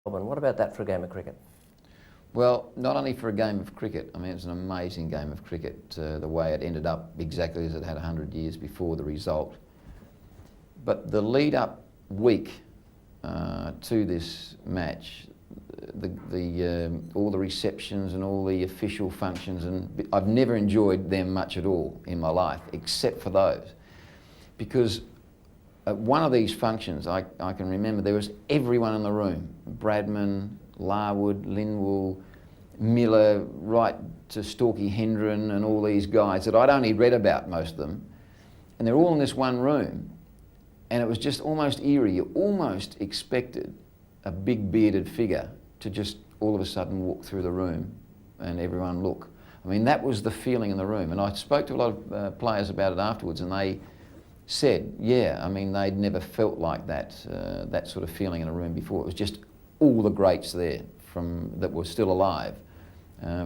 What about that for a game of cricket? Well, not only for a game of cricket, I mean, it was an amazing game of cricket, the way it ended up exactly as it had 100 years before the result. But the lead-up week to this match, all the receptions and all the official functions, and I've never enjoyed them much at all in my life, except for those. Because at one of these functions, I can remember there was everyone in the room, Bradman, Larwood, Lindwall, Miller, right to Storky Hendren and all these guys that I'd only read about, most of them, and they're all in this one room, and it was just almost eerie. You almost expected a big bearded figure to just all of a sudden walk through the room and everyone look. I mean, that was the feeling in the room, and I spoke to a lot of players about it afterwards, and they said, yeah, I mean, they'd never felt like that, that sort of feeling in a room before. It was just all the greats there that were still alive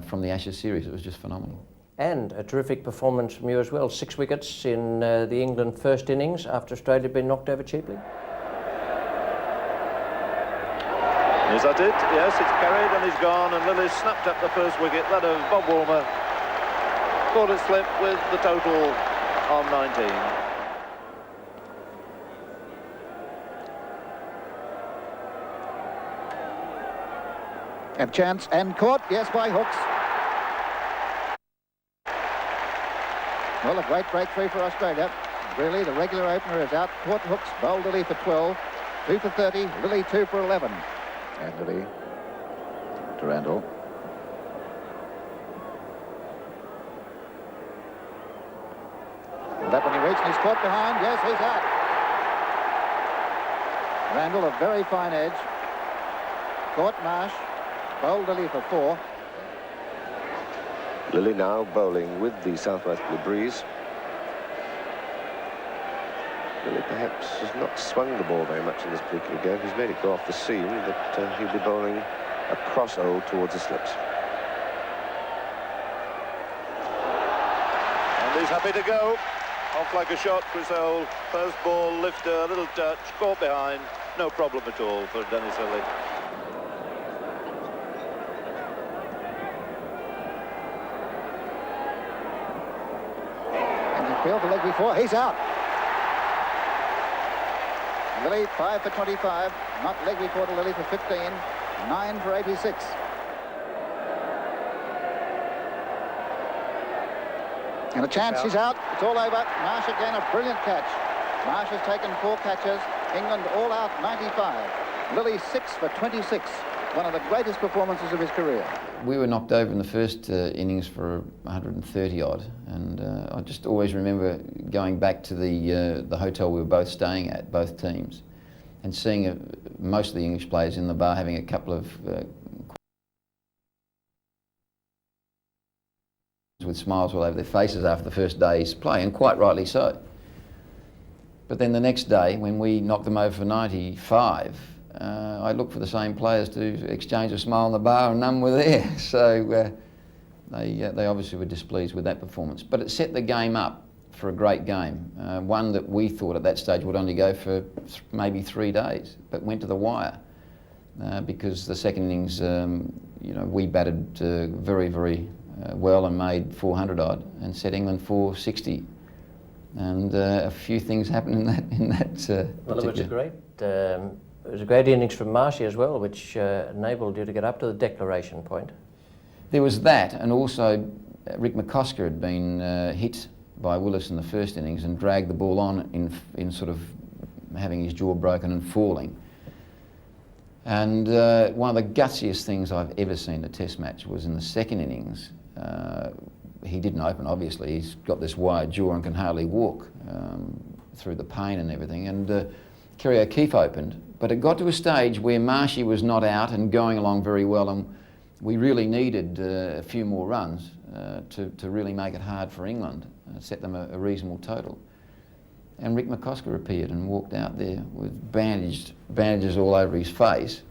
from the Ashes series. It was just phenomenal. And a terrific performance from you as well. 6 wickets in the England first innings after Australia had been knocked over cheaply. Is that it? Yes, it's carried and he's gone, and Lillee snapped up the first wicket, that of Bob Woolmer. Caught it slip with the total on 19. And chance and caught, yes, by Hooks. Well, a great breakthrough for Australia. Really, the regular opener is out. Caught Hooks, bowled Lillee for 12. 2 for 30, Lillee 2 for 11. And Lillee to Randall. And that one he reached and he's caught behind. Yes, he's out. Randall, a very fine edge. Caught Marsh. Bowled Lillee for 4. Lillee now bowling with the southwesterly breeze. Lillee perhaps has not swung the ball very much in this particular game. He's made it go off the seam, but he'll be bowling across hole towards the slips. And he's happy to go. Off like a shot, Chris Hole. First ball, lifter, a little touch, caught behind. No problem at all for Dennis Lillee. Field the leg before, he's out. Lillee 5 for 25, not leg before to Lillee for 15, 9 for 86. And a chance, he's out, it's all over. Marsh again, a brilliant catch. Marsh has taken 4 catches, England all out 95. Lillee 6 for 26, one of the greatest performances of his career. We were knocked over in the first innings for 130 odd, and I just always remember going back to the hotel we were both staying at, both teams, and seeing most of the English players in the bar having a couple of with smiles all over their faces after the first day's play, and quite rightly so. But then the next day, when we knocked them over for 95, I looked for the same players to exchange a smile in the bar, and none were there. So they obviously were displeased with that performance. But it set the game up for a great game, one that we thought at that stage would only go for maybe 3 days, but went to the wire because the second innings, you know, we batted very, very well and made 400 odd and set England 460. And a few things happened in that. Well, it was a great innings from Marshy as well, which enabled you to get up to the declaration point. There was that, and also Rick McCosker had been hit by Willis in the first innings and dragged the ball on in sort of having his jaw broken and falling. And one of the gutsiest things I've ever seen in a test match was in the second innings. He didn't open, obviously. He's got this wide jaw and can hardly walk through the pain and everything. And Kerry O'Keefe opened, but it got to a stage where Marshy was not out and going along very well, and we really needed a few more runs to really make it hard for England, set them a reasonable total. And Rick McCosker appeared and walked out there with bandages all over his face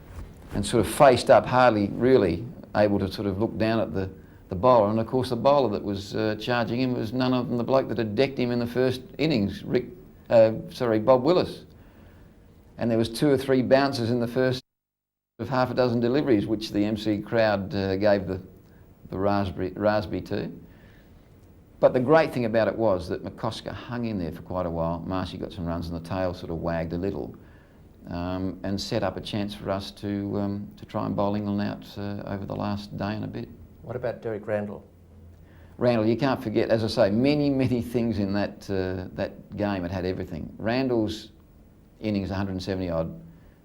and sort of faced up, hardly really able to sort of look down at the bowler. And of course the bowler that was charging him was none other than the bloke that had decked him in the first innings, Bob Willis. And there was 2 or 3 bounces in the first of half a dozen deliveries, which the MC crowd gave the raspberry to. But the great thing about it was that McCosker hung in there for quite a while. Marcy got some runs and the tail sort of wagged a little, and set up a chance for us to try and bowl England out over the last day and a bit. What about Derek Randall? Randall, you can't forget, as I say, many things in that that game. It had everything. Randall's innings, 170 odd,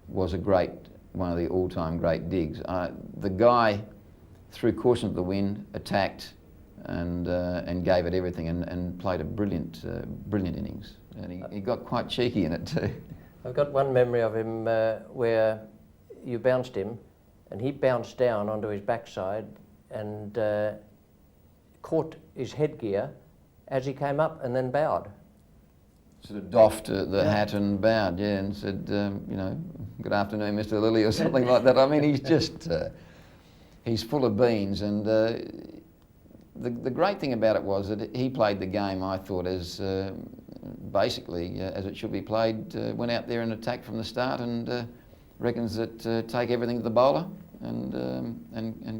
was one of the all-time great digs. The guy, through caution of the wind, attacked and gave it everything and played a brilliant innings. And he got quite cheeky in it too. I've got one memory of him where you bounced him and he bounced down onto his backside and caught his headgear as he came up and then bowed. Sort of doffed the hat and bowed, yeah, and said, you know, good afternoon, Mr. Lillee, or something like that. I mean, he's just, he's full of beans. And the great thing about it was that he played the game, I thought, as basically as it should be played. Went out there and attacked from the start, and reckons that take everything to the bowler and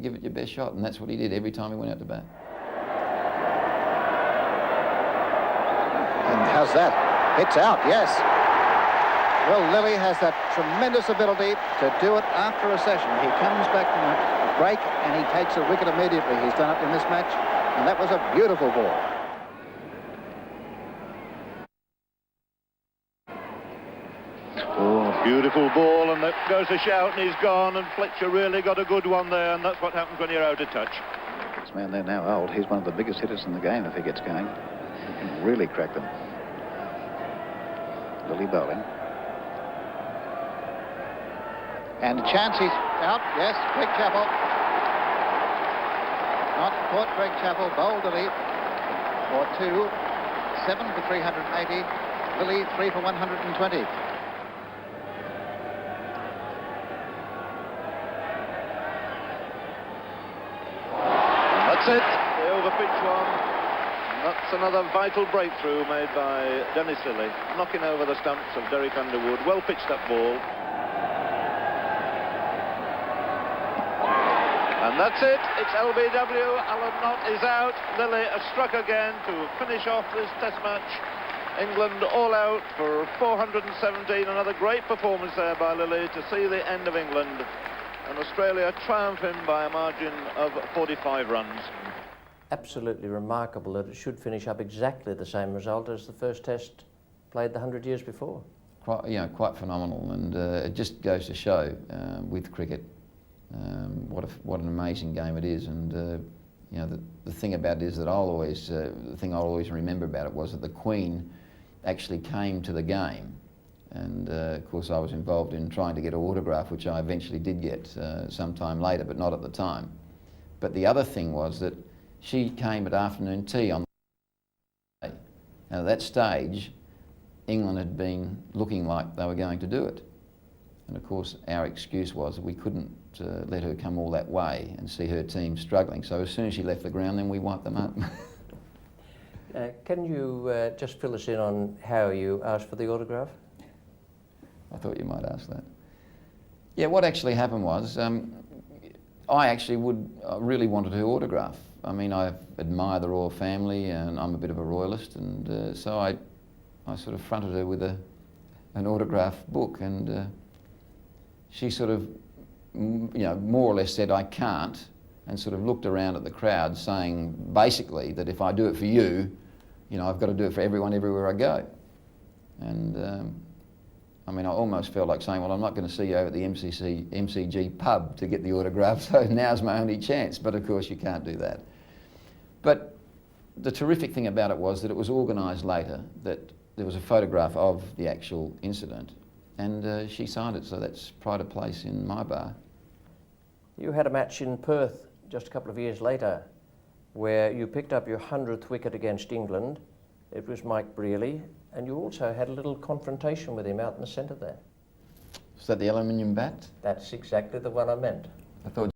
give it your best shot. And that's what he did every time he went out to bat. And how's that? It's out, yes. Well, Lillee has that tremendous ability to do it after a session. He comes back from a break and he takes a wicket immediately. He's done it in this match, and that was a beautiful ball. Oh, beautiful ball, and that goes a shout, and he's gone, and Fletcher really got a good one there, and that's what happens when you're out of touch. This man there now old, he's one of the biggest hitters in the game if he gets going. He can really crack them. Lillee bowling. And a chance, he's out, yes, Greg Chappell. Not caught, Greg Chappell, bowled Lillee for 2, 7 for 380, Lillee 3 for 120. That's it, the overpitch one. That's another vital breakthrough made by Dennis Lillee, knocking over the stumps of Derek Underwood. Well pitched up ball. And that's it, it's LBW. Alan Knott is out. Lillee has struck again to finish off this test match. England all out for 417. Another great performance there by Lillee to see the end of England. And Australia triumphing by a margin of 45 runs. Absolutely remarkable that it should finish up exactly the same result as the first test played the 100 years before. Quite phenomenal, and it just goes to show with cricket what an amazing game it is. And you know, the thing about it is that the thing I'll always remember about it was that the Queen actually came to the game, and of course I was involved in trying to get an autograph, which I eventually did get sometime later, but not at the time. But the other thing was that she came at afternoon tea on the day. Now, at that stage, England had been looking like they were going to do it. And of course, our excuse was that we couldn't let her come all that way and see her team struggling. So as soon as she left the ground, then we wiped them up. Can you just fill us in on how you asked for the autograph? I thought you might ask that. Yeah, what actually happened was, I actually really wanted her autograph. I mean, I admire the royal family, and I'm a bit of a royalist, and so I sort of fronted her with an autograph book, and she sort of, you know, more or less said, I can't, and sort of looked around at the crowd saying, basically, that if I do it for you, you know, I've got to do it for everyone everywhere I go. And I mean, I almost felt like saying, well, I'm not going to see you over at the MCG pub to get the autograph, so now's my only chance. But of course you can't do that. But the terrific thing about it was that it was organised later, that there was a photograph of the actual incident, and she signed it, so that's pride of place in my bar. You had a match in Perth just a couple of years later where you picked up your 100th wicket against England. It was Mike Brearley, and you also had a little confrontation with him out in the centre there. Was that the aluminium bat? That's exactly the one I meant. I thought